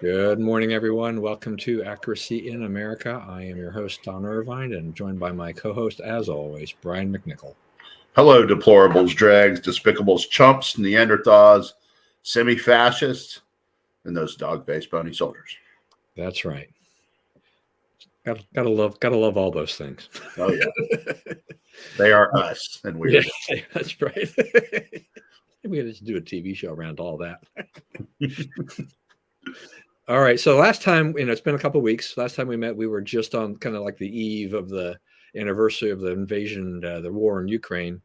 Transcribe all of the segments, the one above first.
Good morning, everyone. Welcome to Accuracy in America. I am your host, Don Irvine, and joined by my co-host, as always, Brian McNichol. Hello, deplorables, drags, despicables, chumps, Neanderthals, semi-fascists, and those dog-faced bony soldiers. That's right. Gotta love all those things. Oh yeah, they are us, and we are them. Yeah, that's right. We had to do a TV show around all that. All right. So last time, it's been a couple of weeks. Last time we met, we were just on kind of like the eve of the anniversary of the invasion, the war in Ukraine.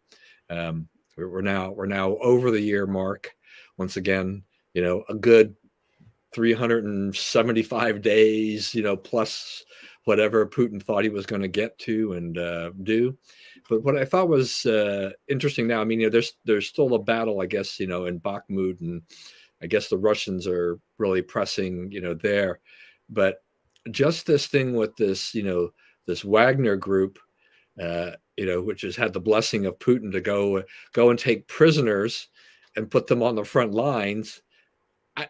We're now over the year mark. Once again, a good 375 days, plus whatever Putin thought he was going to get to and do. But what I thought was interesting now, I mean, there's still a battle, I guess, in Bakhmut, and I guess the Russians are really pressing, there. But just this thing with this, this Wagner group, which has had the blessing of Putin to go and take prisoners and put them on the front lines.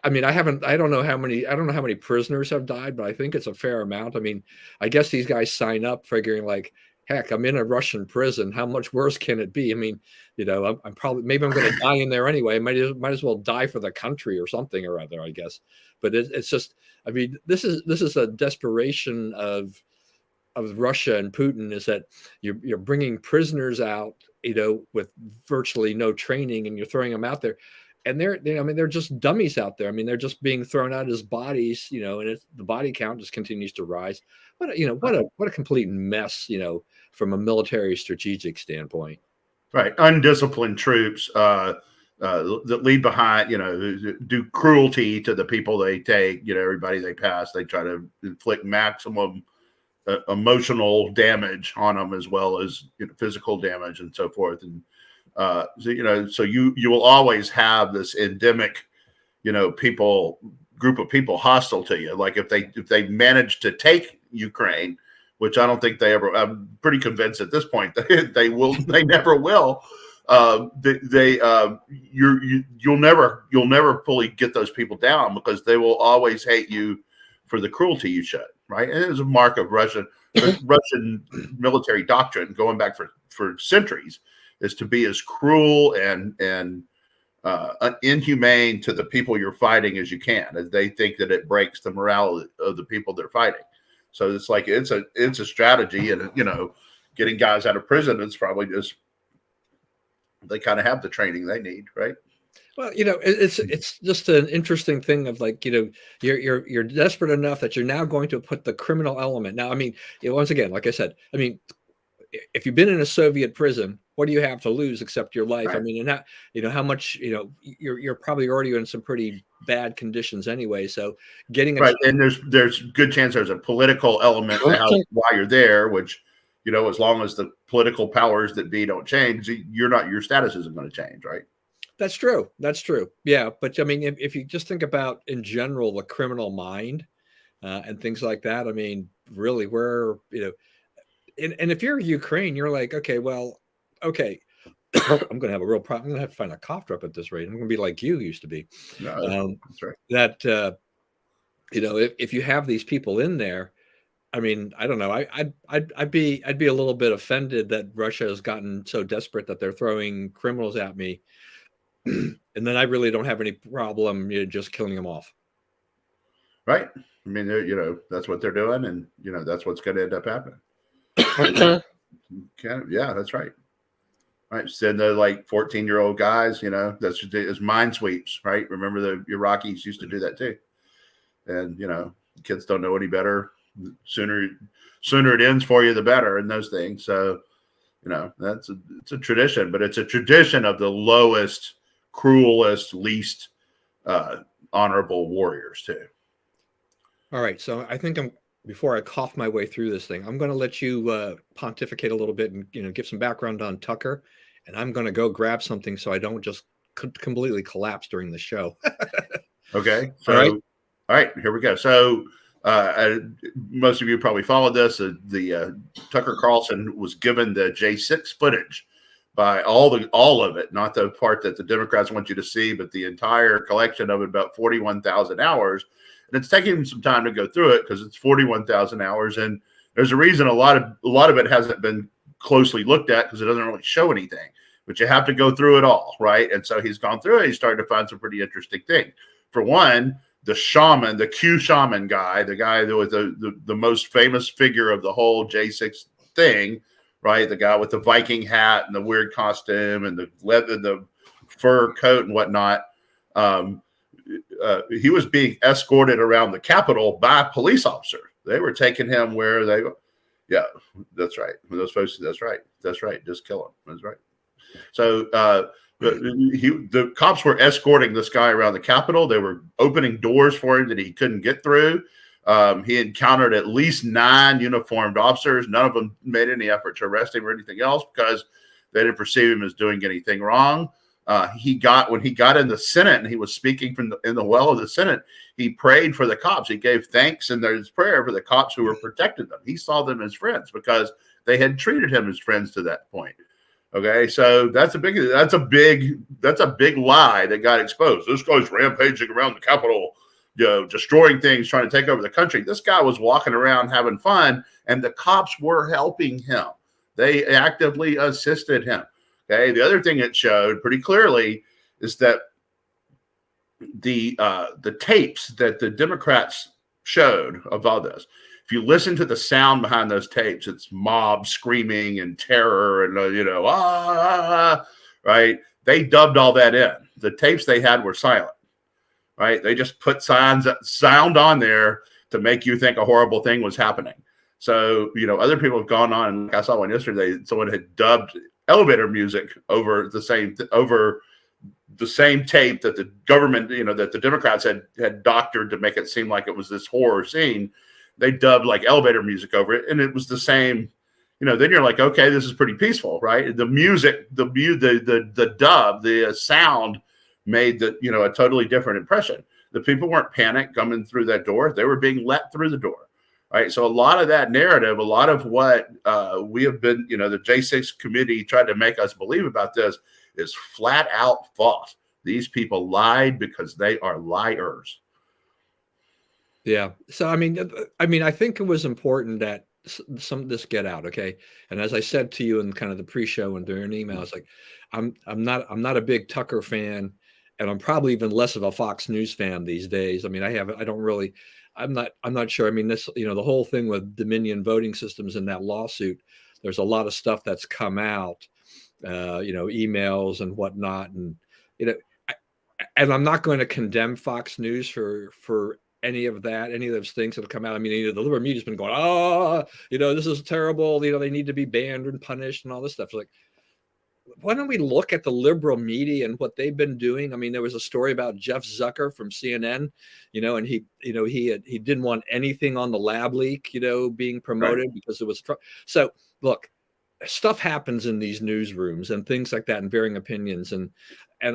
I mean, I don't know how many prisoners have died, but I think it's a fair amount. I mean, I guess these guys sign up figuring like, heck, I'm in a Russian prison. How much worse can it be? I mean, I'm probably, maybe I'm going to die in there anyway. I might as well die for the country or something or other, I guess. But it's just, I mean, this is a desperation of Russia and Putin, is that you're bringing prisoners out, with virtually no training, and you're throwing them out there. And they're just dummies out there. I mean, they're just being thrown out as bodies, and the body count just continues to rise. What a complete mess, from a military strategic standpoint. Right, undisciplined troops that leave behind, do cruelty to the people they take. Everybody they pass, they try to inflict maximum emotional damage on them, as well as physical damage and so forth. And so you will always have this endemic, group of people hostile to you. Like if they manage to take Ukraine, which I don't think they ever. I'm pretty convinced at this point that they never will. You'll never fully get those people down, because they will always hate you for the cruelty you showed. Right, and it is a mark of Russian military doctrine going back for centuries, is to be as cruel and inhumane to the people you're fighting as you can, as they think that it breaks the morale of the people they're fighting. So it's like it's a strategy, and getting guys out of prison, it's probably just they kind of have the training they need, right? Well, it's just an interesting thing of like, you're desperate enough that you're now going to put the criminal element. Now, I mean, once again, like I said, I mean, if you've been in a Soviet prison, what do you have to lose except your life? Right. I mean, and how much, you're probably already in some pretty bad conditions anyway. So getting right, and there's good chance there's a political element to why you're there, which, as long as the political powers that be don't change, your status isn't going to change, right? That's true. Yeah. But I mean, if you just think about in general, the criminal mind and things like that, I mean, really, and if you're Ukraine, you're like, okay, I'm going to have a real problem. I'm going to have to find a cough drop at this rate. I'm going to be like you used to be. No, that's right. That, if you have these people in there, I mean, I don't know. I'd be a little bit offended that Russia has gotten so desperate that they're throwing criminals at me. And then I really don't have any problem just killing them off. Right. I mean, that's what they're doing, and that's what's going to end up happening. Yeah, that's right. Right. Send the 14-year-old guys, that's as mind sweeps, right? Remember the Iraqis used to do that too. And kids don't know any better. Sooner it ends for you, the better, and those things. So, it's a tradition, but it's a tradition of the lowest, cruelest, least honorable warriors too. All right, so I think before I cough my way through this thing, I'm going to let you pontificate a little bit and give some background on Tucker, and I'm going to go grab something so I don't just completely collapse during the show. Okay, so all right, here we go. So most of you probably followed this. The Tucker Carlson was given the J6 footage by all of it, not the part that the Democrats want you to see, but the entire collection of it, about 41,000 hours. And it's taking them some time to go through it because it's 41,000 hours, and there's a reason a lot of it hasn't been closely looked at because it doesn't really show anything. But you have to go through it all, right? And so he's gone through it. He's started to find some pretty interesting things. For one, the shaman, the Q shaman guy, the guy that was the most famous figure of the whole J6 thing, right? The guy with the Viking hat and the weird costume and the leather, the fur coat and whatnot. He was being escorted around the Capitol by police officers. They were taking him where they, yeah, that's right. Those folks, that's right. Just kill him. That's right. So the cops were escorting this guy around the Capitol. They were opening doors for him that he couldn't get through. He encountered at least 9 uniformed officers. None of them made any effort to arrest him or anything else because they didn't perceive him as doing anything wrong. When he got in the Senate and he was speaking in the well of the Senate, he prayed for the cops. He gave thanks in his prayer for the cops who were protecting them. He saw them as friends because they had treated him as friends to that point. Okay, so that's a big lie that got exposed. This guy's rampaging around the Capitol, destroying things, trying to take over the country. This guy was walking around having fun, and the cops were helping him. They actively assisted him. Okay, the other thing it showed pretty clearly is that the tapes that the Democrats showed of all this, if you listen to the sound behind those tapes, it's mob screaming and terror and, right? They dubbed all that in. The tapes they had were silent, right? They just put sound on there to make you think a horrible thing was happening. So, other people have gone on, and like I saw one yesterday, someone had dubbed elevator music over the same tape that the government, that the Democrats had doctored to make it seem like it was this horror scene. They dubbed like elevator music over it, and it was the same. Then you're like, okay, this is pretty peaceful, right? The music, the dub, the sound made a totally different impression. The people weren't panicked coming through that door; they were being let through the door, right? So a lot of that narrative, a lot of what we have been, the J6 committee tried to make us believe about this is flat out false. These people lied because they are liars. Yeah. So, I mean, I think it was important that some of this get out. Okay. And as I said to you in kind of the pre-show and during an email, it's like, I'm not a big Tucker fan, and I'm probably even less of a Fox News fan these days. I mean, I'm not sure. I mean, this, the whole thing with Dominion voting systems in that lawsuit, there's a lot of stuff that's come out, emails and whatnot. And, and I'm not going to condemn Fox News for any of those things that have come out. I mean, the liberal media's been going, this is terrible. They need to be banned and punished and all this stuff. It's like, why don't we look at the liberal media and what they've been doing? I mean, there was a story about Jeff Zucker from CNN, and he didn't want anything on the lab leak, being promoted, right, because it was. So look, stuff happens in these newsrooms and things like that, and varying opinions and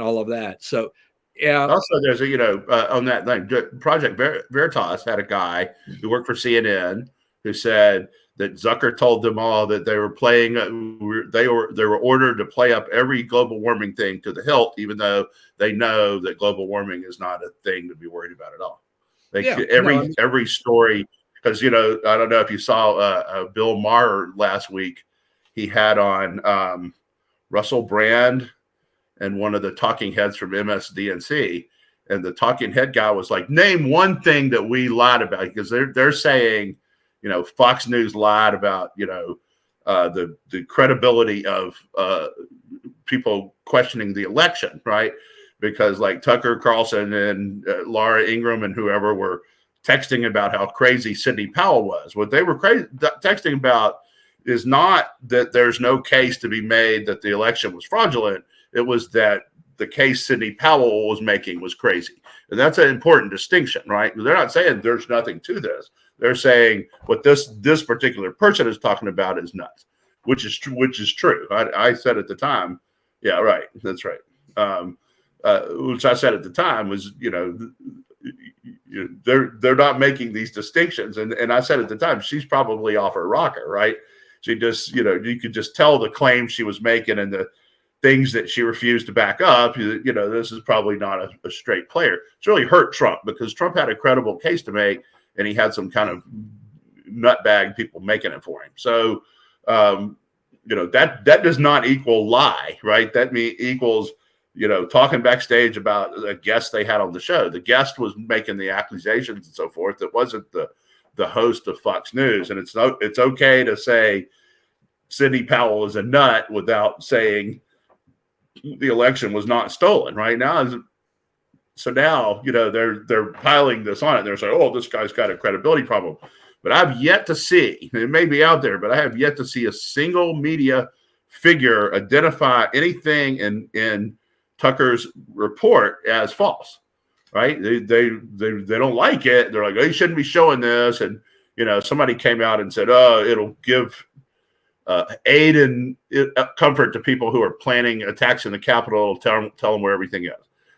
all of that. So, yeah. Also, there's on that thing, Project Veritas had a guy who worked for CNN who said that Zucker told them all that they were playing. They were ordered to play up every global warming thing to the hilt, even though they know that global warming is not a thing to be worried about at all. Every story, because I don't know if you saw Bill Maher last week. He had on Russell Brand and one of the talking heads from MSDNC, and the talking head guy was like, "Name one thing that we lied about," because they're saying, Fox News lied about, the credibility of people questioning the election, right? Because like Tucker Carlson and Laura Ingraham and whoever were texting about how crazy Sidney Powell was. What they were texting about is not that there's no case to be made that the election was fraudulent. It was that the case Sidney Powell was making was crazy. And that's an important distinction, right? They're not saying there's nothing to this. They're saying what this particular person is talking about is nuts, which is true. I said at the time, yeah, right, that's right. Which I said at the time was, they're not making these distinctions. And I said at the time, she's probably off her rocker, right? She just, you could just tell the claims she was making and things that she refused to back up, this is probably not a straight player. It's really hurt Trump because Trump had a credible case to make, and he had some kind of nutbag people making it for him. So, that does not equal lie, right? That equals, talking backstage about a guest they had on the show. The guest was making the accusations and so forth. It wasn't the host of Fox News. And it's okay to say Sidney Powell is a nut without saying the election was not stolen, right? So now, they're piling this on it. They're saying, oh, this guy's got a credibility problem. But I've yet to see, it may be out there, but I have yet to see a single media figure identify anything in Tucker's report as false, right? They don't like it. They're like, oh, you shouldn't be showing this. And, somebody came out and said, oh, it'll give aid and comfort to people who are planning attacks in the Capitol, tell them where everything is.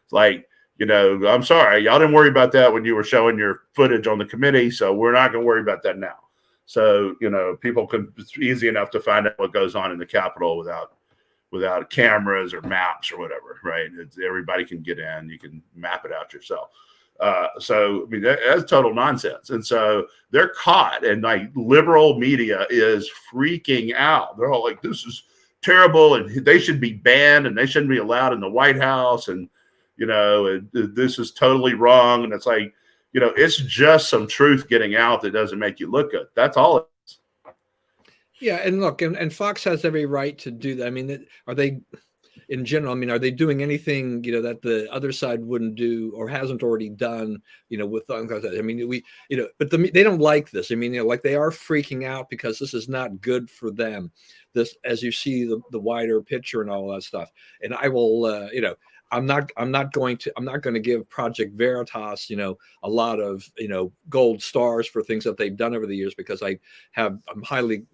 It's like, I'm sorry, y'all didn't worry about that when you were showing your footage on the committee, so we're not going to worry about that now. So, people it's easy enough to find out what goes on in the Capitol without cameras or maps or whatever, right? Everybody can get in. You can map it out yourself. So, I mean, that's total nonsense. And so they're caught, and like liberal media is freaking out. They're all like, this is terrible, and they should be banned, and they shouldn't be allowed in the White House. And, this is totally wrong. And it's like, it's just some truth getting out that doesn't make you look good. That's all it is. Yeah. And look, and Fox has every right to do that. I mean, are they, in general, I mean, are they doing anything, that the other side wouldn't do or hasn't already done, with, I mean, but they don't like this. I mean, like they are freaking out because this is not good for them. This, as you see the wider picture and all that stuff. And I will, I'm not going to give Project Veritas, a lot of, gold stars for things that they've done over the years, because I'm highly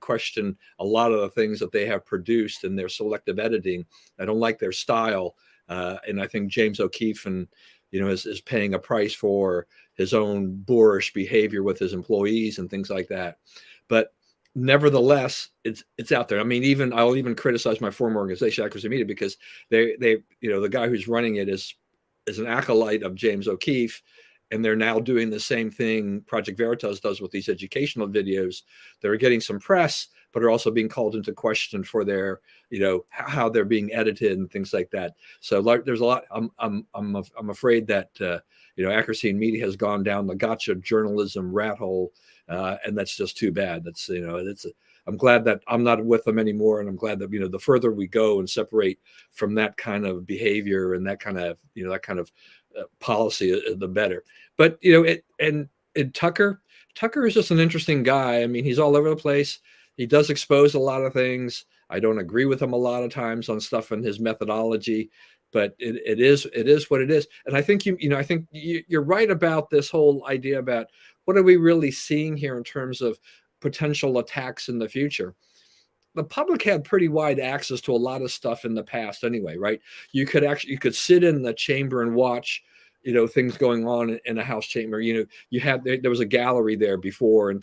question a lot of the things that they have produced in their selective editing. I don't like their style. And I think James O'Keefe is paying a price for his own boorish behavior with his employees and things like that. But nevertheless, it's out there. I mean, I'll even criticize my former organization, Accuracy Media, because they the guy who's running it is an acolyte of James O'Keefe, and they're now doing the same thing Project Veritas does with these educational videos. They're getting some press, but are also being called into question for their, how they're being edited and things like that. So there's a lot. I'm afraid that Accuracy and Media has gone down the gotcha journalism rat hole. And that's just too bad. That's, I'm glad that I'm not with them anymore. And I'm glad that, the further we go and separate from that kind of behavior and that kind of, policy, the better. But, and Tucker is just an interesting guy. I mean, he's all over the place. He does expose a lot of things. I don't agree with him a lot of times on stuff and his methodology, but it is what it is. And I think I think you're right about this whole idea about what are we really seeing here in terms of potential attacks in the future. The public had pretty wide access to a lot of stuff in the past anyway, right? You could sit in the chamber and watch, things going on in a House chamber. There was a gallery there before, and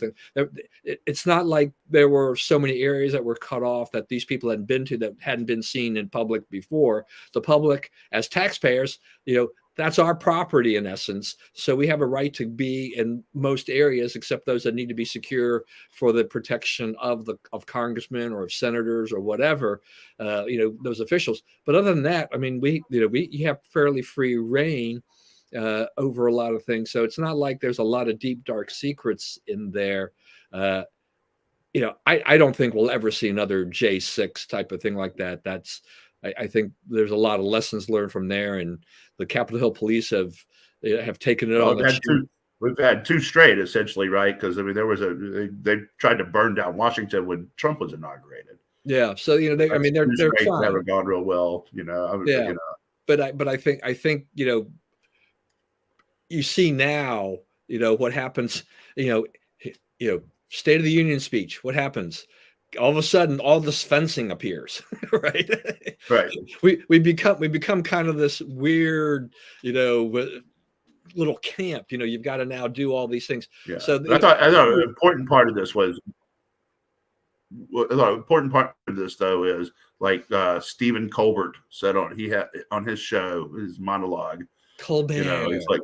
it's not like there were so many areas that were cut off that these people hadn't been to, that hadn't been seen in public before. The public, as taxpayers, that's our property in essence. So we have a right to be in most areas, except those that need to be secure for the protection of congressmen or of senators or whatever, those officials. But other than that, I mean, we have fairly free reign over a lot of things. So it's not like there's a lot of deep, dark secrets in there. I don't think we'll ever see another J6 type of thing like that. I think there's a lot of lessons learned from there, and the Capitol Hill police have taken it on. We've had two straight, essentially, right? Because I mean, they tried to burn down Washington when Trump was inaugurated. Yeah, so they're fine. Never gone real well, But I think you see now, what happens. State of the Union speech. What happens? All of a sudden, all this fencing appears, right? Right. We become kind of this weird, little camp. You've got to now do all these things. Yeah. So I thought an important part of this was the important part of this though is like Stephen Colbert said on his show, his monologue. Colbert. You know, he's like,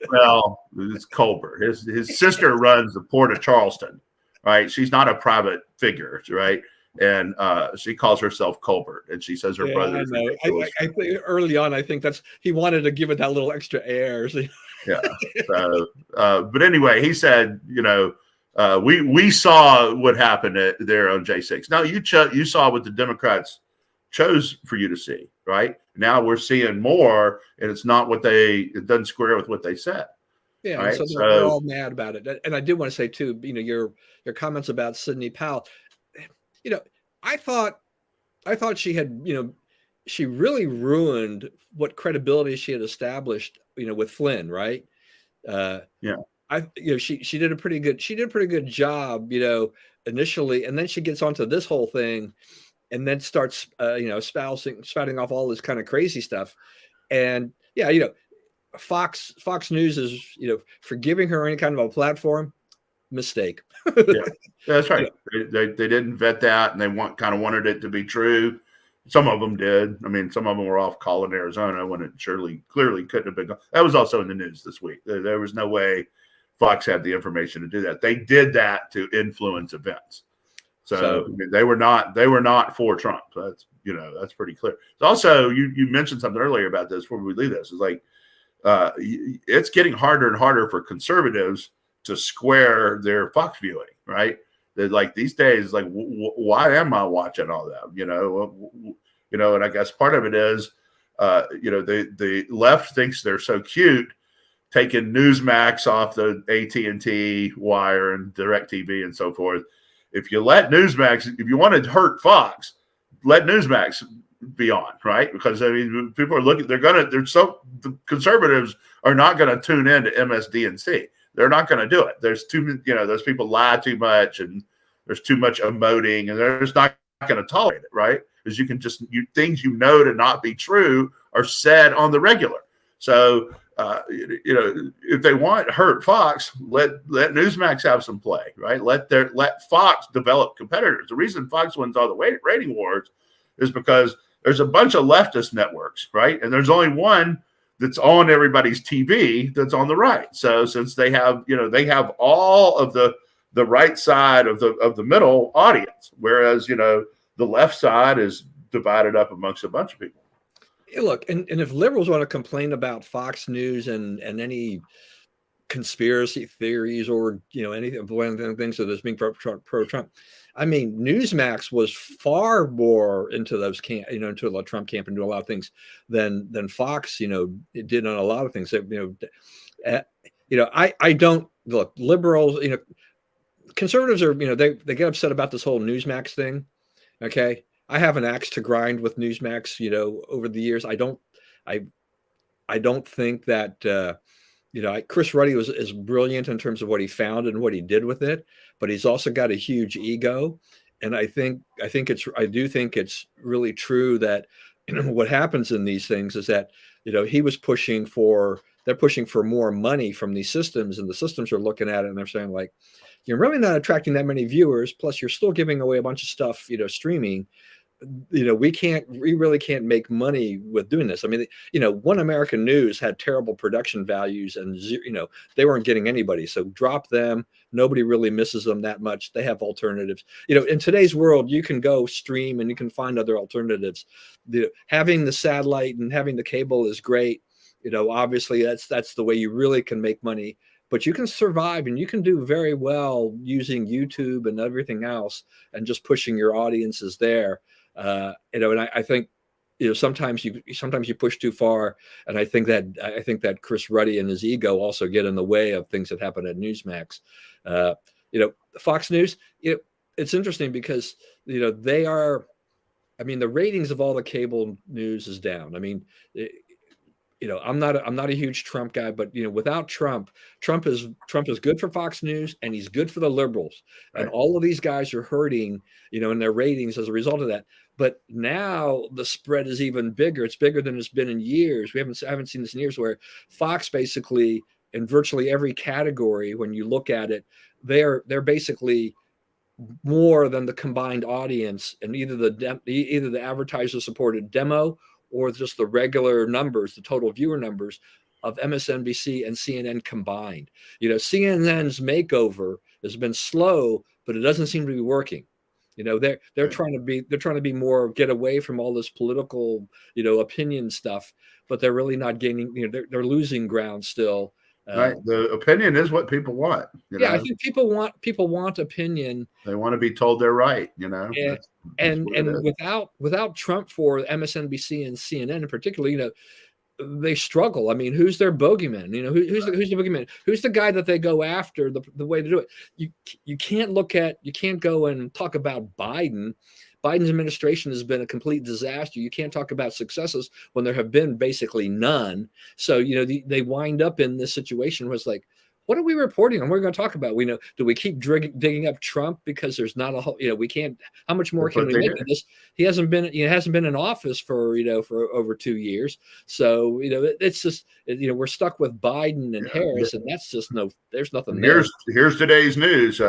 well, it's Colbert. His sister runs the Port of Charleston, right? She's not a private figure, right? And she calls herself Colbert, and she says her brother is ridiculous. I think early on, I think he wanted to give it that little extra air. So. Yeah. So, but anyway, he said, you know, we saw what happened there on J6. Now you saw what the Democrats chose for you to see, right? Now we're seeing more, and it's not it doesn't square with what they said. Yeah, right? so they're all mad about it. And I did want to say too, you know, your comments about Sidney Powell. You know, I thought she had, you know, she really ruined what credibility she had established, you know, with Flynn, right? Yeah. You know, she did a pretty good job, you know, initially, and then she gets onto this whole thing, and then starts, you know, spouting off all this kind of crazy stuff, and yeah, you know, Fox News is, you know, for giving her any kind of a platform, mistake. Yeah, that's right. They didn't vet that, and they kind of wanted it to be true. Some of them did. I mean, some of them were off call in Arizona when it clearly couldn't have been. That was also in the news this week. There was no way Fox had the information to do that. They did that to influence events. So they were not for Trump. That's, you know, that's pretty clear. Also, you mentioned something earlier about this before we leave this. It's like it's getting harder and harder for conservatives to square their Fox viewing, right? They're like these days, like, why am I watching all that? You know, and I guess part of it is, you know, the left thinks they're so cute, taking Newsmax off the AT&T wire and DirecTV and so forth. If you let Newsmax, if you want to hurt Fox, let Newsmax be on, right? Because I mean, people are looking. The conservatives are not going to tune in to MSDNC. They're not going to do it. There's those people lie too much, and there's too much emoting, and they're just not going to tolerate it, right? Because you can things you know to not be true are said on the regular. So, you know, if they want hurt Fox, let Newsmax have some play, right? Let Fox develop competitors. The reason Fox wins all the rating wars is because there's a bunch of leftist networks, right? And there's only one that's on everybody's TV that's on the right. So since they have all of the right side of the middle audience, whereas, you know, the left side is divided up amongst a bunch of people. Look, and if liberals want to complain about Fox News and any conspiracy theories or, you know, anything things that is being pro Trump, I mean, Newsmax was far more into those into the Trump camp and do a lot of things than Fox, you know, it did on a lot of things. You know, I don't look, liberals, you know, conservatives are, you know, they get upset about this whole Newsmax thing. Okay. I have an axe to grind with Newsmax, you know, over the years. I don't think that, you know, Chris Ruddy is brilliant in terms of what he found and what he did with it, but he's also got a huge ego. And I do think it's really true that, you know, what happens in these things is that, you know, they're pushing for more money from these systems, and the systems are looking at it and they're saying, like, you're really not attracting that many viewers. Plus you're still giving away a bunch of stuff, you know, streaming. You know, we really can't make money with doing this. I mean, you know, One American News had terrible production values, and, you know, they weren't getting anybody. So drop them. Nobody really misses them that much. They have alternatives. You know, in today's world, you can go stream and you can find other alternatives. Having the satellite and having the cable is great. You know, obviously that's the way you really can make money. But you can survive and you can do very well using YouTube and everything else, and just pushing your audiences there. You know, and I think, you know, sometimes you push too far, and I think that Chris Ruddy and his ego also get in the way of things that happen at Newsmax. You know, Fox News, you know, it's interesting because, you know, I mean, the ratings of all the cable news is down. I mean, you know, I'm not a huge Trump guy, but, you know, without Trump is good for Fox News, and he's good for the liberals. Right. And all of these guys are hurting, you know, in their ratings as a result of that. But now the spread is even bigger. It's bigger than it's been in years. We haven't seen this in years, where Fox basically, in virtually every category, when you look at it, they're basically more than the combined audience and either the advertiser supported demo or just the regular numbers, the total viewer numbers of MSNBC and CNN combined. CNN's makeover has been slow, but it doesn't seem to be working. They're trying to be more, get away from all this political, opinion stuff, but they're really not gaining, they're losing ground still. Right. The opinion is what people want. I think people want opinion. They want to be told they're right. And without Trump for MSNBC and CNN in particular, they struggle. I mean, who's their bogeyman? Who's the bogeyman? Who's the guy that they go after? The way to do it, you can't go and talk about Biden. Biden's administration has been a complete disaster. You can't talk about successes when there have been basically none. So they wind up in this situation where it's like, what are we reporting on? What are we going to talk about? Do we keep digging up Trump because there's not a whole, we can't, how much more can we make of this? He hasn't been in office for over 2 years. So, it's just, we're stuck with Biden and Harris, and that's just there's nothing there. Here's today's news.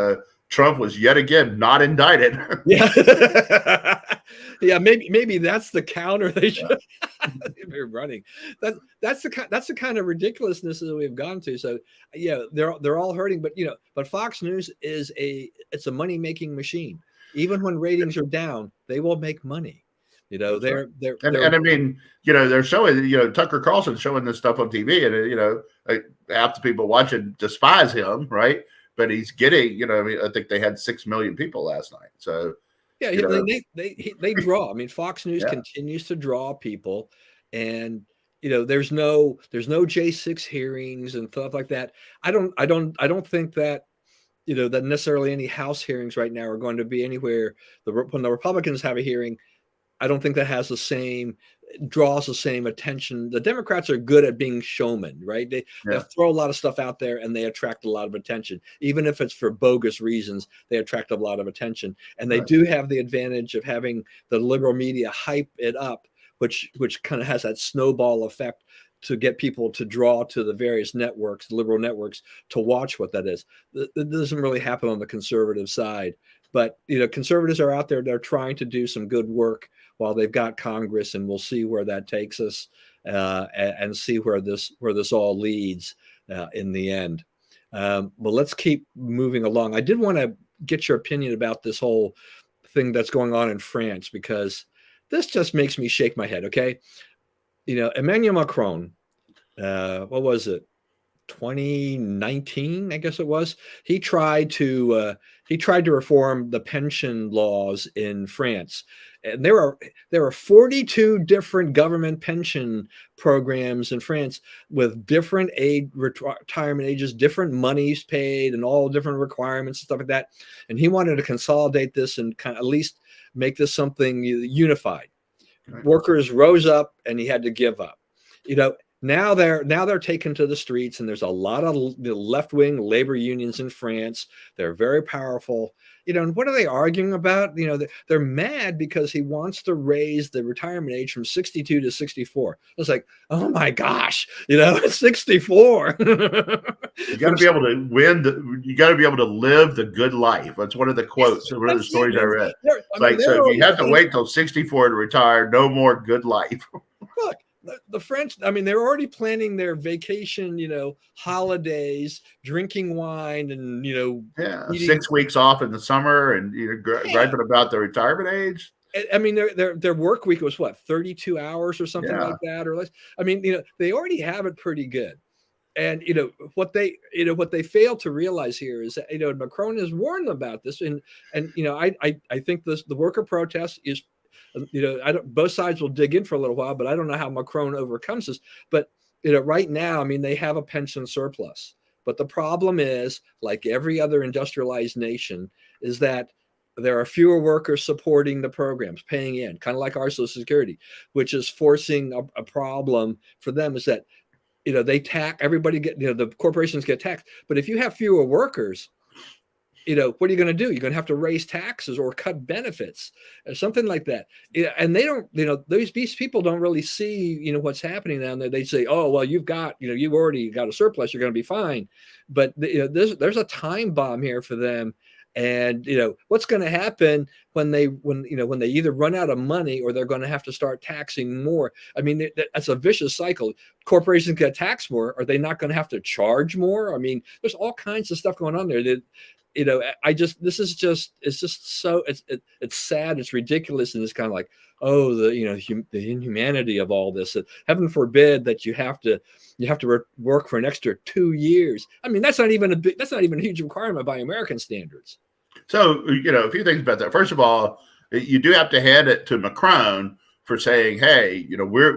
Trump was yet again not indicted. Yeah. Yeah, maybe that's the counter they should be running. That's the kind of ridiculousness that we've gone to. So they're all hurting, but Fox News it's a money making machine. Even when ratings are down, they will make money. And I mean, they're showing, Tucker Carlson showing this stuff on TV, and half the people watching despise him, right? But he's getting, I think they had 6 million people last night. So they draw. I mean, Fox News continues to draw people, and there's no J6 hearings and stuff like that. I don't think that that necessarily any House hearings right now are going to be anywhere. When the Republicans have a hearing, I don't think that draws the same attention. The Democrats are good at being showmen, right? They'll throw a lot of stuff out there and they attract a lot of attention. Even if it's for bogus reasons, they attract a lot of attention. And they do have the advantage of having the liberal media hype it up, which kind of has that snowball effect to get people to draw to the various networks, liberal networks, to watch what that is. That doesn't really happen on the conservative side. But conservatives are out there. They're trying to do some good work while they've got Congress, and we'll see where that takes us, and see where this all leads in the end. Well, let's keep moving along. I did want to get your opinion about this whole thing that's going on in France, because this just makes me shake my head. Okay, Emmanuel Macron, what was it? 2019, I guess it was. He tried to reform the pension laws in France, and there are 42 different government pension programs in France with different retirement ages, different monies paid, and all different requirements and stuff like that. And he wanted to consolidate this and kind of at least make this something unified. Right. Workers rose up, and he had to give up. Now they're taken to the streets, and there's a lot of left-wing labor unions in France. They're very powerful. And what are they arguing about? They're mad because he wants to raise the retirement age from 62 to 64. It's like, oh my gosh, 64. You got to be able to win. You got to be able to live the good life. That's one of the quotes. One of the stories I read. So if you have to wait till 64 to retire, no more good life. Look. The French, I mean, they're already planning their vacation, holidays, drinking wine, and eating. 6 weeks off in the summer, and griping about the retirement age. I mean, their work week was what, 32 hours or something like that, or less. I mean, they already have it pretty good. And what they fail to realize here is that Macron has warned them about this, and I think the worker protest is. Both sides will dig in for a little while, but I don't know how Macron overcomes this. But right now, I mean, they have a pension surplus. But the problem is, like every other industrialized nation, is that there are fewer workers supporting the programs, paying in, kind of like our Social Security, which is forcing a problem for them. Is that they tax everybody, the corporations get taxed. But if you have fewer workers, what are you going to do? You're going to have to raise taxes or cut benefits or something like that. And they don't, these people don't really see, what's happening down there. They say, oh, well, you've already got a surplus. You're going to be fine. But there's a time bomb here for them. And what's going to happen when they either run out of money or they're going to have to start taxing more. I mean, that's a vicious cycle. Corporations get taxed more. Are they not going to have to charge more? I mean, there's all kinds of stuff going on there that it's just so it's sad, it's ridiculous, and it's kind of like, oh, the inhumanity of all this. Heaven forbid that you have to work for an extra 2 years. I mean, that's not even a huge requirement by American standards. So, a few things about that. First of all, you do have to hand it to Macron for saying, hey,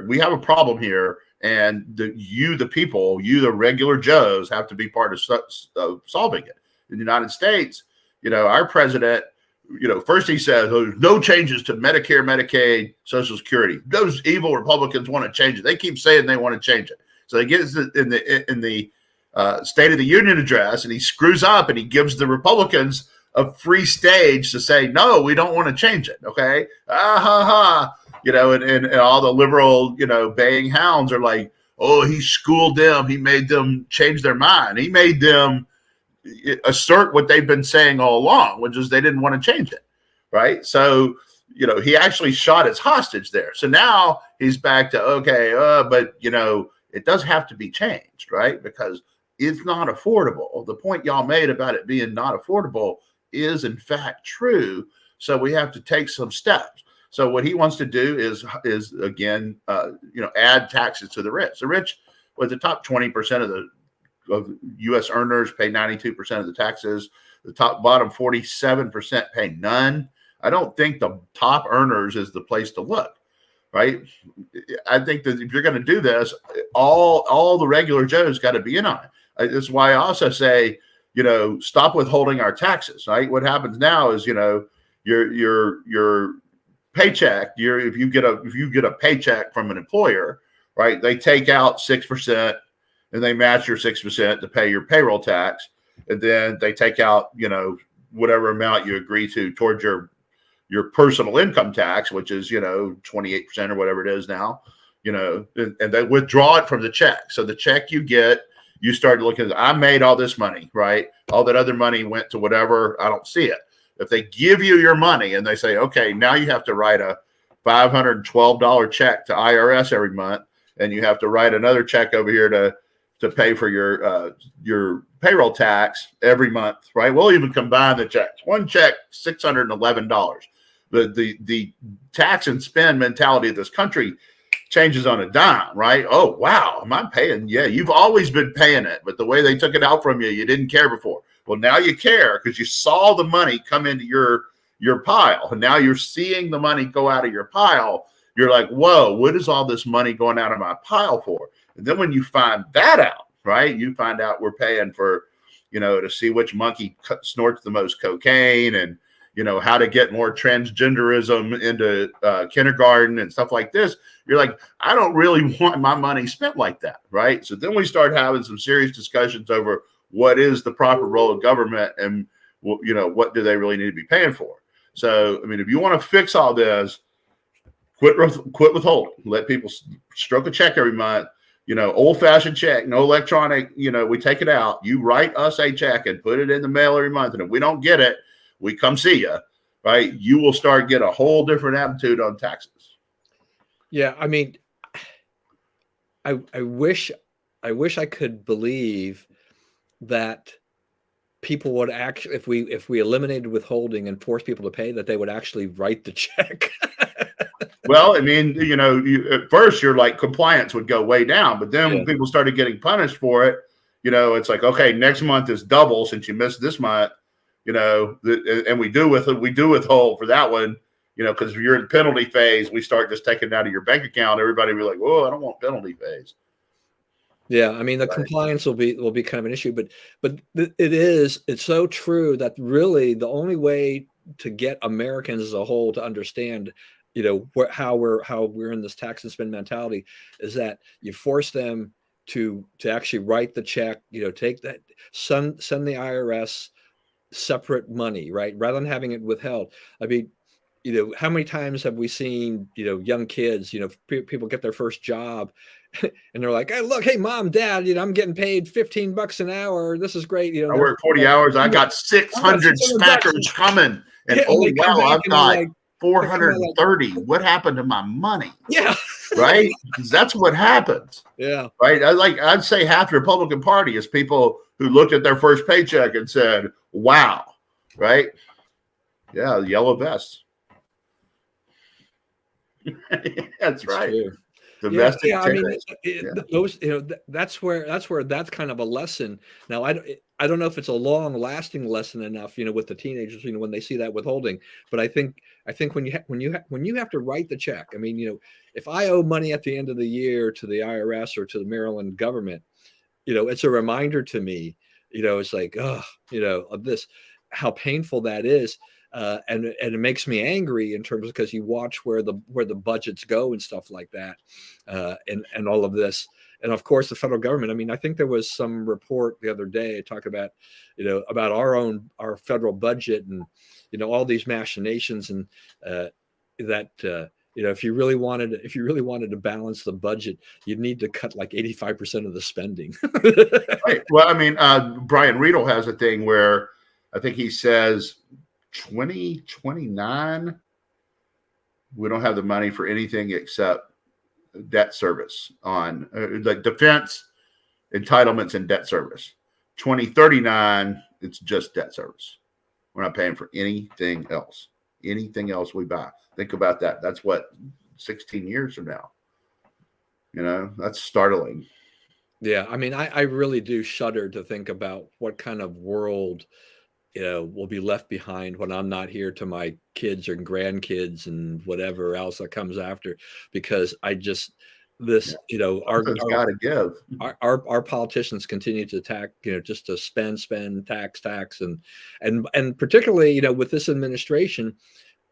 we have a problem here, and the people, the regular Joes, have to be part of solving it. In the United States, our president, first he says, oh, there's no changes to Medicare, Medicaid, Social Security. Those evil Republicans want to change it. They keep saying they want to change it. So they get in the State of the Union address, and he screws up, and he gives the Republicans a free stage to say, no, we don't want to change it. Okay. And all the liberal, baying hounds are like, oh, he schooled them. He made them change their mind. He made them assert what they've been saying all along, which is they didn't want to change it. Right. So, he actually shot his hostage there. So now he's back to, okay, but, it does have to be changed, right? Because it's not affordable. The point y'all made about it being not affordable is in fact true. So we have to take some steps. So what he wants to do is again, add taxes to the rich. The rich, with the top 20% of U.S. earners pay 92% of the taxes. The bottom 47% pay none. I don't think the top earners is the place to look, right? I think that if you're going to do this, all the regular Joes got to be in on it. That's why I also say, stop withholding our taxes, right? What happens now is, your paycheck, if you get a paycheck from an employer, right? They take out 6%. And they match your 6% to pay your payroll tax. And then they take out, whatever amount you agree to towards your personal income tax, which is, 28% or whatever it is now, and they withdraw it from the check. So the check you get, you start looking at, I made all this money, right? All that other money went to whatever, I don't see it. If they give you your money and they say, okay, now you have to write a $512 check to IRS every month, and you have to write another check over here to pay for your payroll tax every month, right? We'll even combine the checks. One check, $611. The tax and spend mentality of this country changes on a dime, right? Oh, wow, am I paying? Yeah, you've always been paying it, but the way they took it out from you, you didn't care before. Well, now you care because you saw the money come into your pile, and now you're seeing the money go out of your pile. You're like, whoa, what is all this money going out of my pile for? And then when you find that out, right, you find out we're paying for, to see which monkey snorts the most cocaine, and, how to get more transgenderism into kindergarten and stuff like this. You're like, I don't really want my money spent like that, right? So then we start having some serious discussions over what is the proper role of government, and, what do they really need to be paying for? So, I mean, if you want to fix all this, quit withholding. Let people stroke a check every month. Old-fashioned check, no electronic, we take it out. You write us a check and put it in the mail every month. And if we don't get it, we come see you, right? You will start get a whole different attitude on taxes. Yeah. I mean, I wish I could believe that people would actually, if we eliminated withholding and forced people to pay, that they would actually write the check. Well, I mean, at first you're like compliance would go way down, but then when people started getting punished for it, it's like, okay, next month is double since you missed this month, and we do withhold for that one, because if you're in penalty phase, we start just taking it out of your bank account. Everybody will be like, whoa, I don't want penalty phase. Yeah, I mean, the compliance will be kind of an issue, but it's so true that really the only way to get Americans as a whole to understand, how we're in this tax and spend mentality is that you force them to actually write the check, take that, send the IRS separate money, right? Rather than having it withheld. I mean, how many times have we seen, young kids, people get their first job and they're like, hey, look, hey, mom, dad, I'm getting paid $15 an hour. This is great. I work 40 hours. I got I got 600 $600. stackers coming. And Yeah, and oh, they come wow, back I've and they're got like, 430. What happened to my money? yeah, Right? Because that's what happens. yeah, Right. I'd say half the Republican Party is people who looked at their first paycheck and said, wow. Right. Yeah. Yellow vests. That's right. true. Domestic I mean, terrorism. those, that's where that's kind of a lesson. Now, I don't know if it's a long lasting lesson enough, with the teenagers, when they see that withholding. But I think when you have to write the check, I mean, if I owe money at the end of the year to the IRS or to the Maryland government, it's a reminder to me, it's like, oh, of this, how painful that is. And it makes me angry in terms of, because you watch where the budgets go and stuff like that, and all of this, and of course the federal government. I mean, I think there was some report the other day talking about, about our federal budget, and all these machinations, and that if you really wanted to balance the budget, you'd need to cut like 85% of the spending. Right. Well, I mean, Brian Riedel has a thing where I think he says 2029, we don't have the money for anything except debt service on like defense, entitlements, and debt service. 2039, it's just debt service. We're not paying for anything else. Anything else we buy. Think about that. That's what, 16 years from now. That's startling. Yeah, I mean, I really do shudder to think about what kind of world will be left behind when I'm not here, to my kids or grandkids and whatever else that comes after, because I just, this, our got to give. Our politicians continue to attack, just to spend, tax, and particularly, with this administration,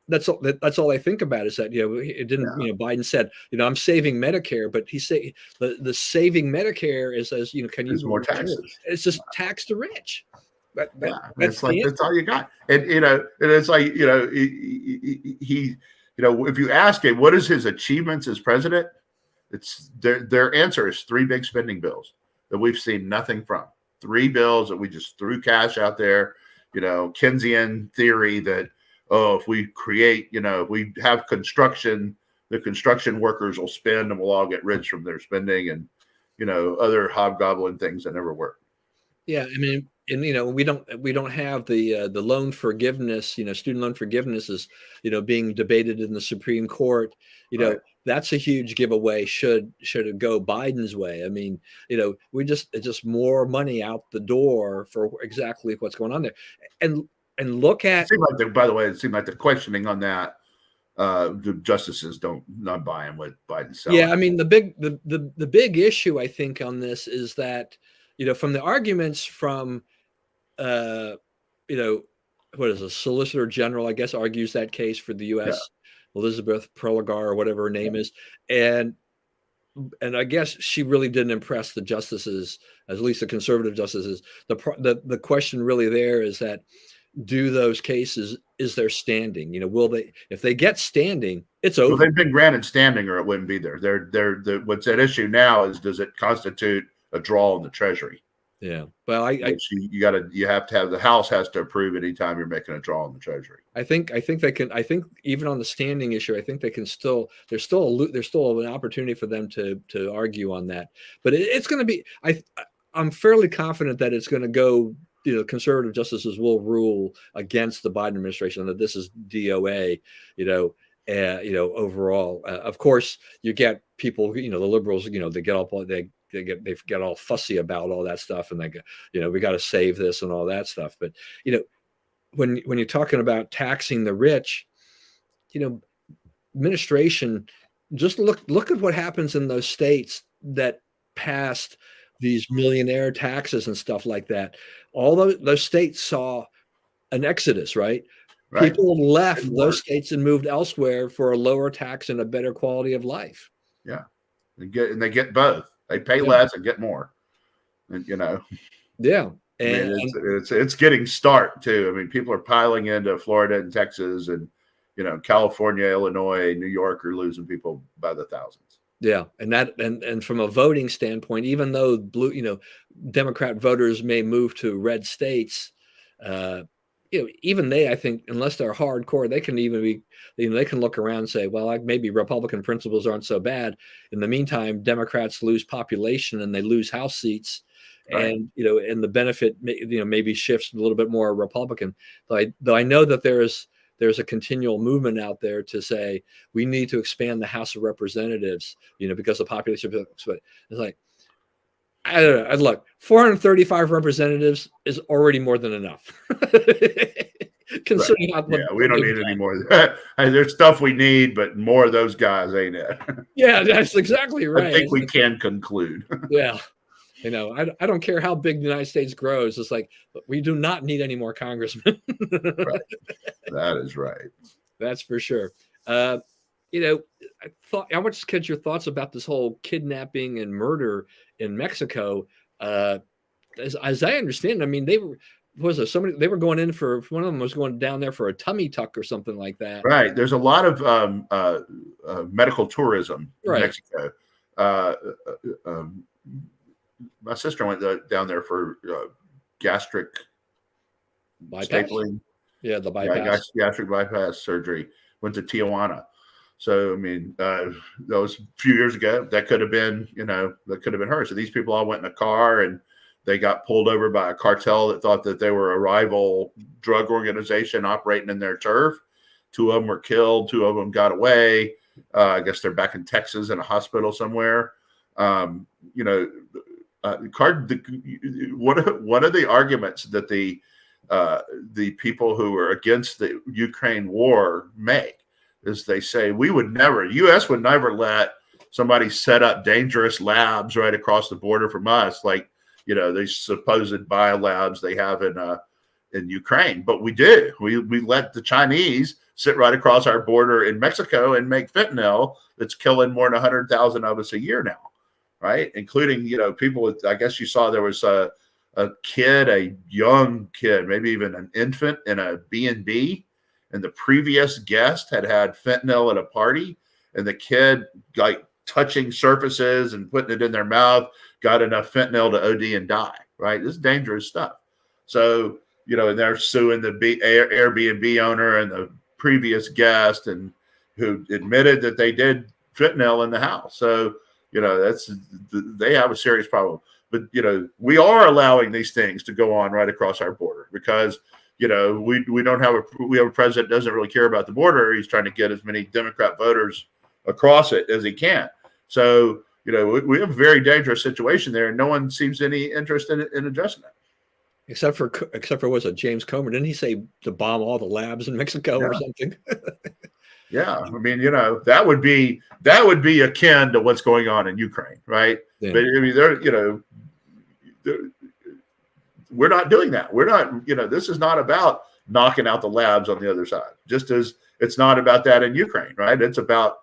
that's all I think about, is that, it didn't, Biden said, I'm saving Medicare, but he say the saving Medicare is, as can you, it's more taxes. It's just tax the rich. That's like, that's all you got. And it's like, he if you ask him what is his achievements as president, it's their answer is 3 big spending bills that we've seen nothing from. 3 bills that we just threw cash out there. Keynesian theory that, if we create, if we have construction, the construction workers will spend and we'll all get rich from their spending, and other hobgoblin things that never work. Yeah, I mean, and we don't have the loan forgiveness. Student loan forgiveness is being debated in the Supreme Court. Right. That's a huge giveaway. Should it go Biden's way? I mean, it's just more money out the door for exactly what's going on there, and look at. By the way, it seemed like the questioning on that, the justices not buying what Biden's selling. Yeah, I mean, the big issue, I think, on this is that, from the arguments from, what is a Solicitor General, I guess, argues that case for the U.S., Elizabeth Prelogar, or whatever her name is, and I guess she really didn't impress the justices, at least the conservative justices. The question really there is that, do those cases, is there standing? Will they, if they get standing, it's over. Well, they've been granted standing, or it wouldn't be there. They're what's at issue now is, does it constitute a draw in the Treasury? Yeah. Well, you have to have, the House has to approve anytime you're making a draw in the Treasury. I think they can. I think even on the standing issue, I think they can still. There's still an opportunity for them to argue on that. But it's going to be. I'm fairly confident that it's going to go. Conservative justices will rule against the Biden administration, that this is DOA. Overall, of course, you get people. The liberals. They get all they get all fussy about all that stuff, and they go, we got to save this and all that stuff. But when you're talking about taxing the rich, administration, just look at what happens in those states that passed these millionaire taxes and stuff like that. All those states saw an exodus, right? People left those states and moved elsewhere for a lower tax and a better quality of life. Yeah, they get both. They pay less and get more. And yeah, and it's getting stark too. I mean, people are piling into Florida and Texas, and California, Illinois, New York are losing people by the thousands. Yeah, and from a voting standpoint, even though Democrat voters may move to red states, even they, I think, unless they're hardcore, they can even be, they can look around and say, well, maybe Republican principles aren't so bad. In the meantime, Democrats lose population and they lose House seats, Right. and and the benefit maybe shifts a little bit more Republican. Though I know that there's a continual movement out there to say we need to expand the House of Representatives, because the population. But it's like, I don't know. Look, 435 representatives is already more than enough. Considering right. We don't need any more. There's stuff we need, but more of those guys ain't it. Yeah, that's exactly right. I think we can conclude. Yeah. I don't care how big the United States grows. It's like, we do not need any more congressmen. Right. That is right. That's for sure. I want to get your thoughts about this whole kidnapping and murder in Mexico. As I understand, I mean, they were going in for, one of them was going down there for a tummy tuck or something like that. Right. There's a lot of medical tourism in Mexico. My sister went down there for gastric bypass. Stapling. Yeah, the bypass. Gastric bypass surgery. Went to Tijuana. So, I mean, that was a few years ago. That could have been, that could have been her. So these people all went in a car and they got pulled over by a cartel that thought that they were a rival drug organization operating in their turf. 2 of them were killed. 2 of them got away. I guess they're back in Texas in a hospital somewhere. One of the arguments that the people who are against the Ukraine war make is they say U.S. would never let somebody set up dangerous labs right across the border from us, like these supposed biolabs they have in Ukraine. But we do. We let the Chinese sit right across our border in Mexico and make fentanyl that's killing more than 100,000 of us a year now. Right, including people with. I guess you saw there was a young kid, maybe even an infant, in a B&B, and the previous guest had fentanyl at a party, and the kid, like touching surfaces and putting it in their mouth, got enough fentanyl to OD and die. Right, this is dangerous stuff. So and they're suing the Airbnb owner and the previous guest, and who admitted that they did fentanyl in the house. So. They have a serious problem. But we are allowing these things to go on right across our border because we don't have a president that doesn't really care about the border. He's trying to get as many Democrat voters across it as he can. So we have a very dangerous situation there, and no one seems any interest in addressing it. Except for was it James Comer? Didn't he say to bomb all the labs in Mexico or something? Yeah, I mean, that would be akin to what's going on in Ukraine, right? Yeah. But I mean, we're not doing that. We're not, this is not about knocking out the labs on the other side. Just as it's not about that in Ukraine, right? It's about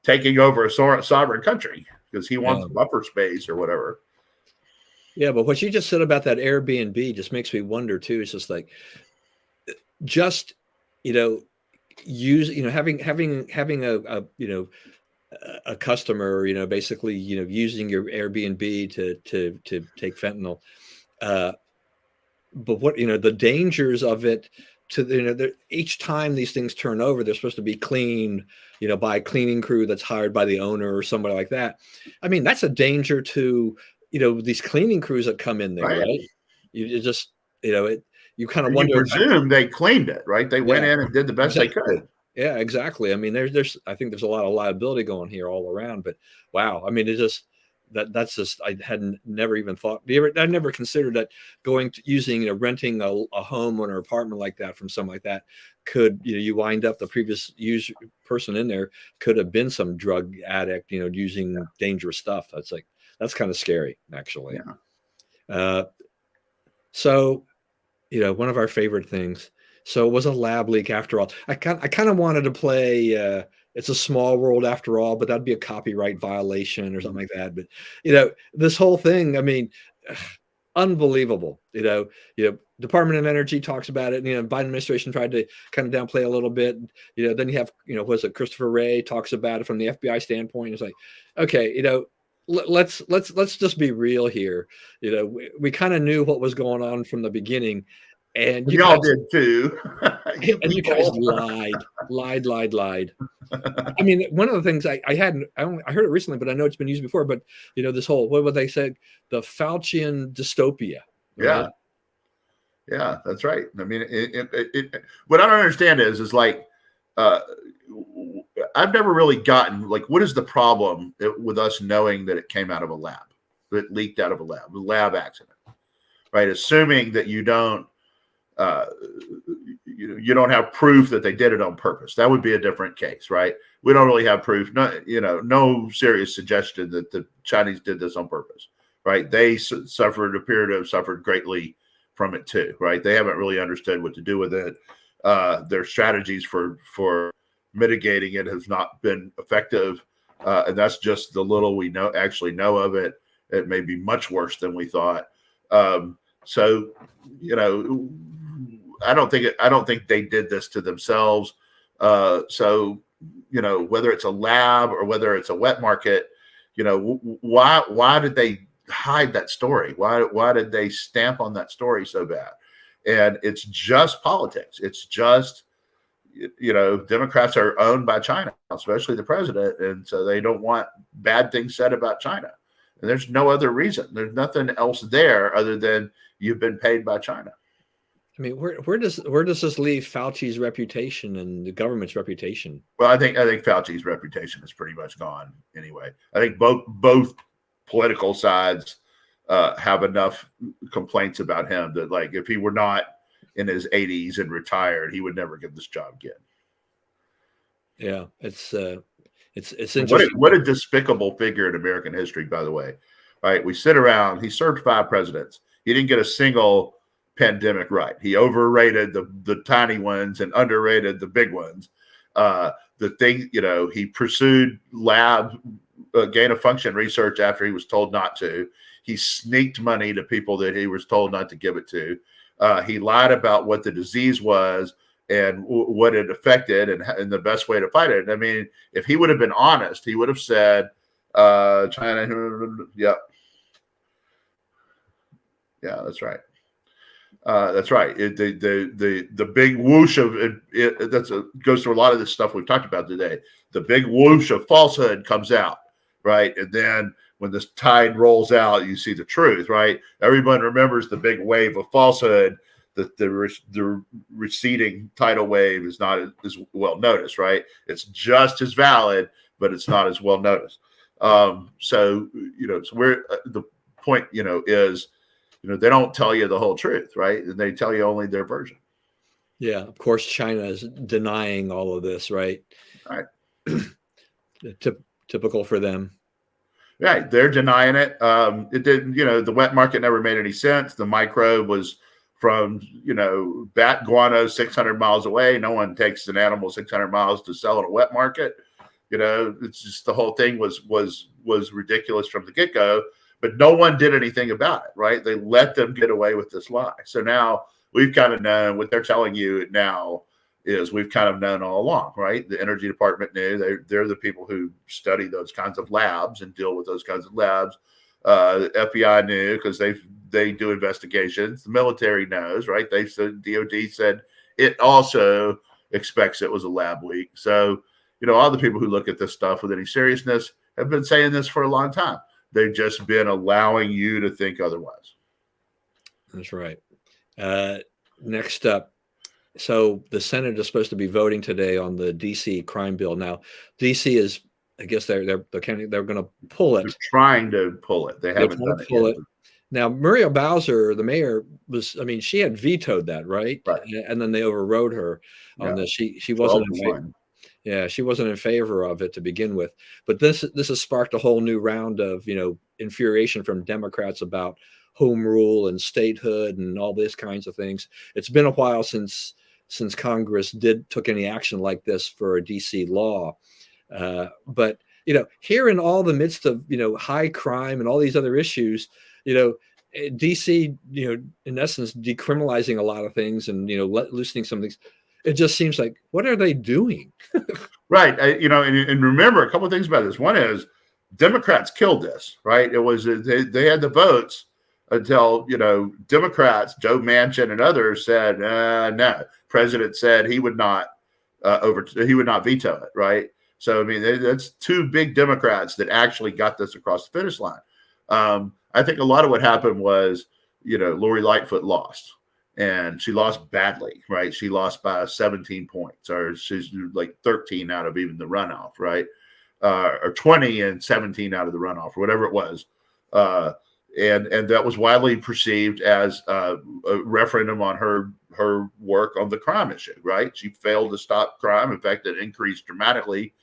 taking over a sovereign country because he wants buffer space or whatever. Yeah, but what you just said about that Airbnb just makes me wonder too. It's just like, having a customer, basically, using your Airbnb to take fentanyl. But what, the dangers of it each time these things turn over, they're supposed to be cleaned, by a cleaning crew that's hired by the owner or somebody like that. I mean, that's a danger to, these cleaning crews that come in there, right? You just, you kind of wonder. You presume they cleaned it, right? They went in and did the best they could. Yeah, exactly. I mean, I think there's a lot of liability going here all around, but wow. I mean, that's just, I hadn't never even thought, I never considered that using, renting a home or an apartment like that from something like that could, you wind up the previous person in there could have been some drug addict, using dangerous stuff. That's kind of scary, actually. Yeah. So, one of our favorite things. So it was a lab leak after all. I kind of wanted to play It's a Small World After All, but that'd be a copyright violation or something like that. But, this whole thing, I mean, unbelievable. Department of Energy talks about it. Biden administration tried to kind of downplay a little bit. Then you have, was it Christopher Wray talks about it from the FBI standpoint. It's like, okay, let's just be real here. We kind of knew what was going on from the beginning, and you y'all guys did too. you guys lied. I mean, one of the things I heard it recently, but I know it's been used before. But this whole what they said, the Faucian dystopia. Right? Yeah, that's right. I mean, what I don't understand is like I've never really gotten like what is the problem with us knowing that it came out of a lab, that it leaked out of a lab accident, right? Assuming that you don't have proof that they did it on purpose. That would be a different case, right? We don't really have proof. No serious suggestion that the Chinese did this on purpose, right? They appear to have suffered greatly from it too, right? They haven't really understood what to do with it. Their strategies for mitigating it has not been effective, and that's just the little we actually know of it. It may be much worse than we thought. So, I don't think they did this to themselves. So, whether it's a lab or whether it's a wet market, why did they hide that story? Why did they stamp on that story so bad? And it's just politics. It's just, Democrats are owned by China, especially the president. And so they don't want bad things said about China. And there's no other reason. There's nothing else there other than you've been paid by China. I mean, where does this leave Fauci's reputation and the government's reputation? Well, I think Fauci's reputation is pretty much gone anyway. I think both political sides have enough complaints about him that, like, if he were not in his 80s and retired, he would never get this job again. Yeah, it's interesting. What a despicable figure in American history, by the way. Right? We sit around. He served 5 presidents. He didn't get a single pandemic right. He overrated the tiny ones and underrated the big ones. The thing, he pursued lab gain of function research after he was told not to. He sneaked money to people that he was told not to give it to. He lied about what the disease was and what it affected and the best way to fight it. I mean, if he would have been honest, he would have said, China, yeah, that's right. That's right. The big whoosh of it goes through a lot of this stuff we've talked about today. The big whoosh of falsehood comes out, right? And then when this tide rolls out, you see the truth, right? Everyone remembers the big wave of falsehood. The receding tidal wave is not as well noticed, right? It's just as valid, but it's not as well noticed. So where the point, is, they don't tell you the whole truth, right? They tell you only their version. Yeah, of course, China is denying all of this, right? Right. Typical for them. Right, they're denying it. It didn't, the wet market never made any sense. The microbe was from, bat guano 600 miles away. No one takes an animal 600 miles to sell in a wet market. It's just the whole thing was ridiculous from the get-go. But no one did anything about it, right? They let them get away with this lie. So now we've kind of known what they're telling you now is we've kind of known all along, right? The Energy Department knew. They're the people who study those kinds of labs and deal with those kinds of labs. The FBI knew because they do investigations. The military knows, right? They said DOD said it also expects it was a lab leak. So, all the people who look at this stuff with any seriousness have been saying this for a long time. They've just been allowing you to think otherwise. That's right. Next up, so the Senate is supposed to be voting today on the DC crime bill. Now, DC is, I guess they're going to pull it. They're trying to pull it. They haven't done it yet. Now, Muriel Bowser, the mayor, she had vetoed that, right? And then they overrode her on this. She wasn't in favor. Yeah, she wasn't in favor of it to begin with. But this has sparked a whole new round of, infuriation from Democrats about home rule and statehood and all these kinds of things. It's been a while since Congress took any action like this for a DC law. But, here in all the midst of, high crime and all these other issues, DC, in essence, decriminalizing a lot of things and loosening some things. It just seems like, what are they doing? Right. And remember a couple of things about this. One is Democrats killed this, right? It was they had the votes until Democrats, Joe Manchin and others said no. President said he would not veto it, right? So I mean that's two big Democrats that actually got this across the finish line. I think a lot of what happened was Lori Lightfoot lost. And she lost badly, right? She lost by 17 points, or she's like 13 out of even the runoff, right? Or 20 and 17 out of the runoff, or whatever it was. And that was widely perceived as a referendum on her work on the crime issue, right? She failed to stop crime. In fact, it increased dramatically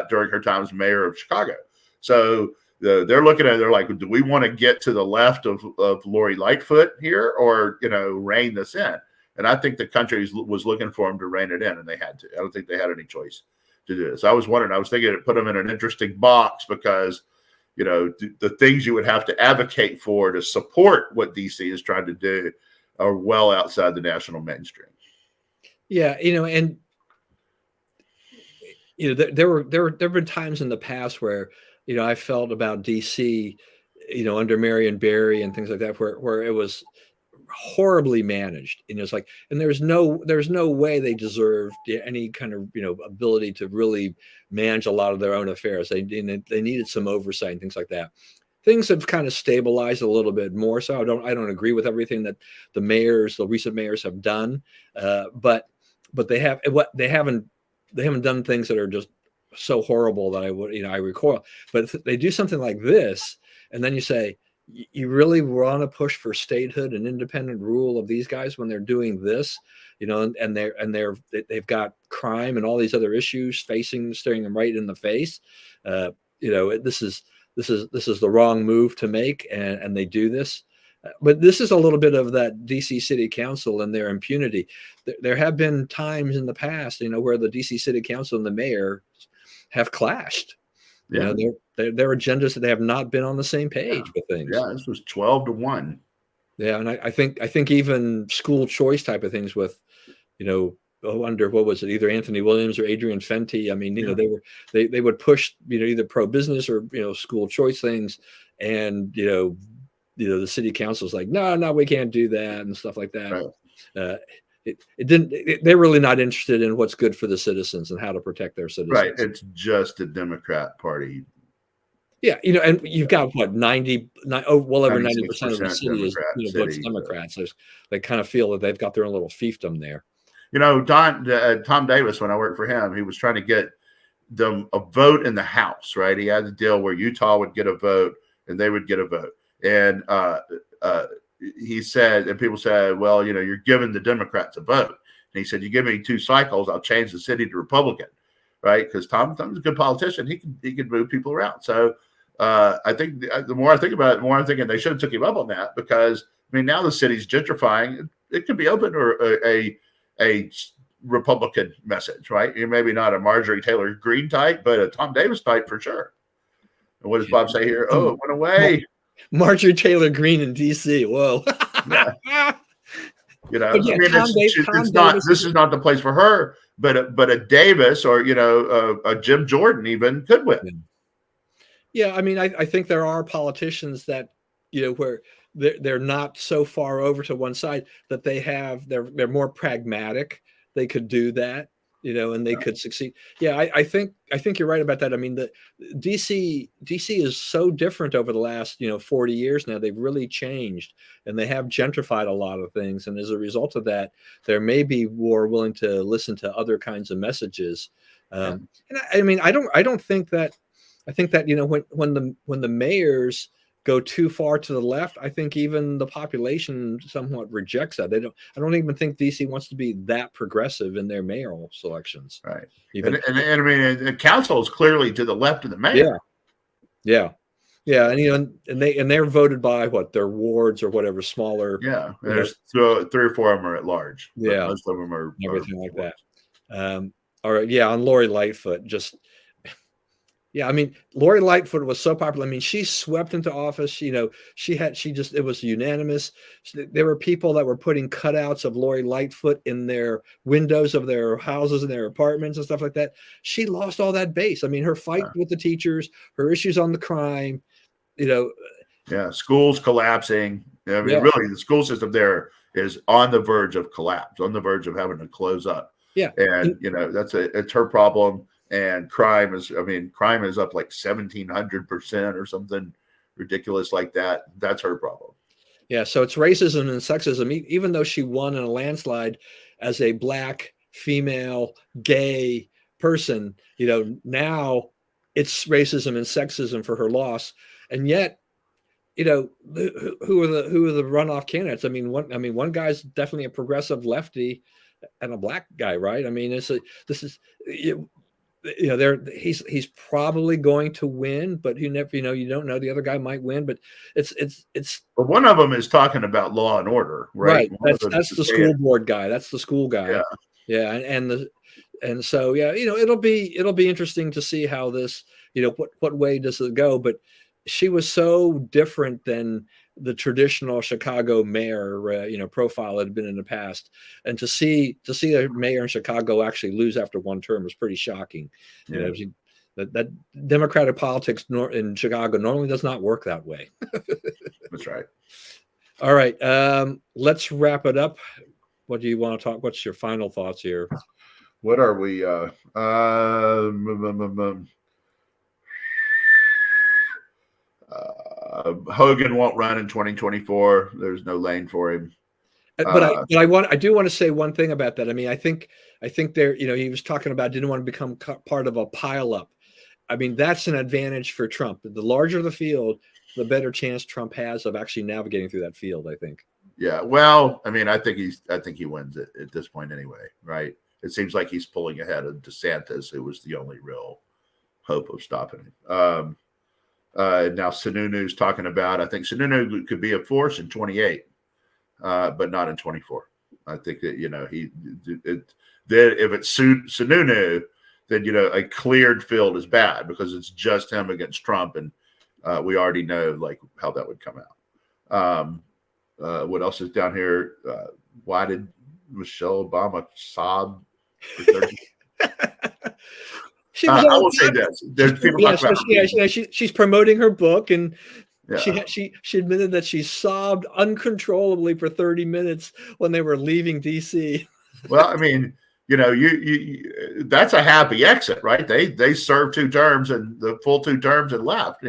during her time as mayor of Chicago. So they're looking at it, they're like, do we want to get to the left of Lori Lightfoot here, or rein this in? And I think the country was looking for them to rein it in, and they had to. I don't think they had any choice to do this. I was thinking it put them in an interesting box because the things you would have to advocate for to support what DC is trying to do are well outside the national mainstream. Yeah, and there have been times in the past where I felt about DC, under Marion Barry and things like that, where it was horribly managed. It's like, and there's no way they deserved any kind of ability to really manage a lot of their own affairs. They needed some oversight and things like that. Things have kind of stabilized a little bit more. So I don't agree with everything that the recent mayors have done, but they haven't done things that are just so horrible that I recoil. But if they do something like this, and then you say, you really want to push for statehood and independent rule of these guys when they're doing this, and they've got crime and all these other issues staring them right in the face. This is the wrong move to make, and they do this. But this is a little bit of that DC City Council and their impunity. There have been times in the past, where the DC City Council and the mayor have clashed. Yeah. Their agendas that they have not been on the same page with things. Yeah, this was 12-1. Yeah, and I think even school choice type of things with, under what was it, either Anthony Williams or Adrian Fenty. I mean, they would push either pro business or school choice things, and the city council's like, no, we can't do that and stuff like that. Right. They're really not interested in what's good for the citizens and how to protect their citizens. Right. It's just a Democrat Party. Yeah. And you've got what, well over 90% of the city is votes Democrats. So they kind of feel that they've got their own little fiefdom there. Tom Davis, when I worked for him, he was trying to get them a vote in the House, right? He had a deal where Utah would get a vote and they would get a vote. And he said, and people said, well, you're giving the Democrats a vote. And he said, you give me 2 cycles, I'll change the city to Republican, right? Because Tom's a good politician. He could move people around. So I think the more I think about it, the more I'm thinking they should have took him up on that, because now the city's gentrifying. It could be open to a Republican message, right? You're maybe not a Marjorie Taylor Greene type, but a Tom Davis type for sure. And what does Bob say here? Oh, it went away. Marjorie Taylor Greene in DC. Whoa. Yeah. This is not the place for her, but a Davis or a Jim Jordan even could win. Yeah, I think there are politicians that where they're not so far over to one side that they're more pragmatic. They could do that, and they could succeed. Yeah, I think you're right about that. The DC is so different over the last 40 years now. They've really changed, and they have gentrified a lot of things. And as a result of that, there may be more willing to listen to other kinds of messages. And I don't think that. I think that when the mayors go too far to the left, I think even the population somewhat rejects that. I don't even think DC wants to be that progressive in their mayoral selections. Right. And the council is clearly to the left of the mayor. Yeah. And they're voted by their wards or whatever, smaller. Yeah. There's 3 or 4 of them are at large. Yeah. Most of them are everything like that. All right. Yeah. On Lori Lightfoot, just. Yeah, I mean, Lori Lightfoot was so popular. I mean, she swept into office. It was unanimous. There were people that were putting cutouts of Lori Lightfoot in their windows of their houses and their apartments and stuff like that. She lost all that base. I mean, her fight with the teachers, her issues on the crime, you know, Yeah, schools collapsing. I mean, yeah, really, the school system there is on the verge of collapse, on the verge of having to close up. yeah. And it's her problem. And crime is up like 1,700% or something ridiculous like that. That's her problem. Yeah, so it's racism and sexism. Even though she won in a landslide as a black, female, gay person, now it's racism and sexism for her loss. And yet, who are the runoff candidates? I mean, one guy's definitely a progressive lefty and a black guy, right? I mean, he's probably going to win, but you don't know. The other guy might win, but it's But one of them is talking about law and order, right? That's the school board guy. That's the school guy. Yeah. And so it'll be interesting to see how this, what way does it go? But she was so different than the traditional Chicago mayor, profile that had been in the past, and to see a mayor in Chicago actually lose after one term was pretty shocking. Yeah. That Democratic politics in Chicago normally does not work that way. That's right. All right, let's wrap it up. What do you want to talk? What's your final thoughts here? What are we? Hogan won't run in 2024. There's no lane for him. But I do want to say one thing about that. I mean, I think there, he was talking about didn't want to become part of a pileup. I mean, that's an advantage for Trump. The larger the field, the better chance Trump has of actually navigating through that field, I think. Yeah. Well, I mean, I think he wins it at this point anyway, right? It seems like he's pulling ahead of DeSantis, who was the only real hope of stopping him. Now Sununu's talking about, I think Sununu could be a force in 28, but not in 24. I think that, if it's Sununu, then, a cleared field is bad because it's just him against Trump. And we already know like how that would come out. What else is down here? Why did Michelle Obama sob for 30? I will say this: there's people talking about she's promoting her book, and yeah. she admitted that she sobbed uncontrollably for 30 minutes when they were leaving DC. Well, I mean, you that's a happy exit, right? They served 2 terms and the full 2 terms and left.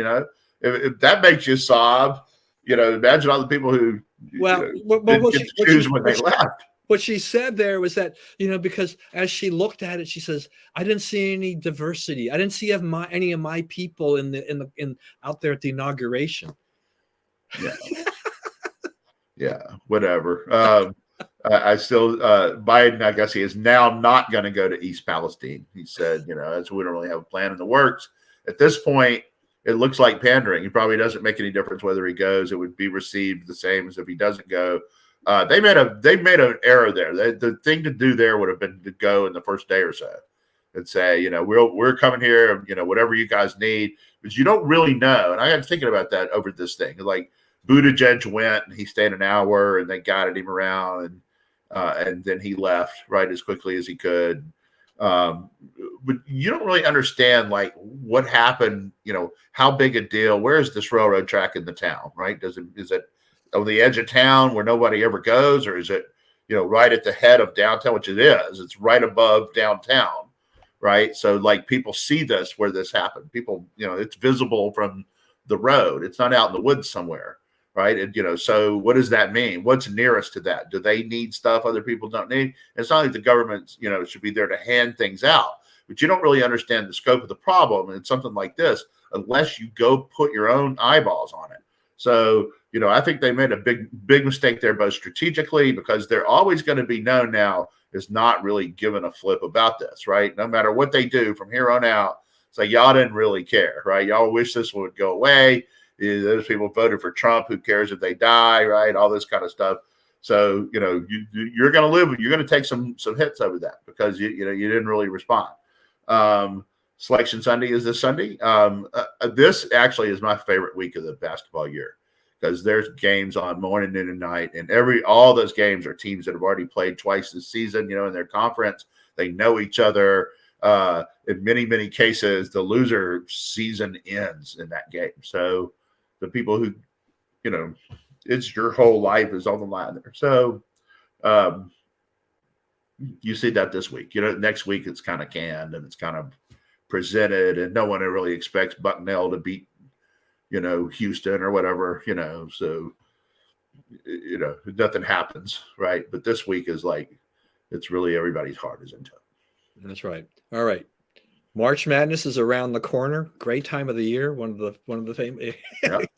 If that makes you sob, imagine all the people who didn't get to choose when they left. What she said there was that, because as she looked at it, she says, I didn't see any diversity. I didn't see any of my people in out there at the inauguration. Yeah. Yeah, whatever. I still, Biden, I guess he is now not going to go to East Palestine. He said, we don't really have a plan in the works. At this point, it looks like pandering. It probably doesn't make any difference whether he goes. It would be received the same as if he doesn't go. They made an error there. The thing to do there would have been to go in the first day or so and say, we're coming here, whatever you guys need, but you don't really know. And I got thinking about that over this thing. Like Buttigieg went and he stayed an hour and they guided him around and then he left right as quickly as he could. But you don't really understand like what happened, how big a deal, where is this railroad track in the town, right? Is it on the edge of town where nobody ever goes, or is it, right at the head of downtown, which it is, it's right above downtown, right? So like people see this, where this happened. People, it's visible from the road. It's not out in the woods somewhere, right? And, so what does that mean? What's nearest to that? Do they need stuff other people don't need? It's not like the government, should be there to hand things out, but you don't really understand the scope of the problem. And something like this, unless you go put your own eyeballs on it. So, I think they made a big mistake there, both strategically, because they're always going to be known now as not really giving a flip about this, right? No matter what they do from here on out, it's like y'all didn't really care, right? Y'all wish this would go away. Those people voted for Trump. Who cares if they die, right? All this kind of stuff. So, you're going to live. You're going to take some hits over that because you didn't really respond. Selection Sunday is this Sunday. This actually is my favorite week of the basketball year because there's games on morning, noon, and night, and all those games are teams that have already played twice this season. In their conference, they know each other. In many cases, the loser season ends in that game. So the people who, it's your whole life is on the line there. So you see that this week. Next week it's kind of canned and it's kind of presented, and no one really expects Bucknell to beat, Houston or whatever, so, nothing happens, right? But this week is like, it's really everybody's heart is into it. That's right. All right. March Madness is around the corner. Great time of the year. One of the famous. Yep.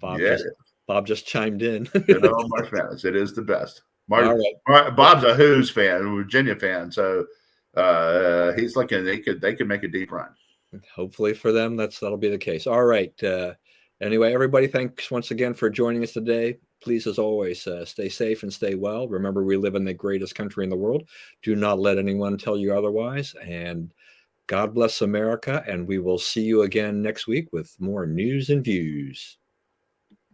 Bob just chimed in. March Madness. It is the best. Bob's a Who's fan, a Virginia fan, so he's looking. They could make a deep run. Hopefully for them, that'll be the case. All right. Anyway, everybody, thanks once again for joining us today. Please, as always, stay safe and stay well. Remember, we live in the greatest country in the world. Do not let anyone tell you otherwise. And God bless America. And we will see you again next week with more news and views.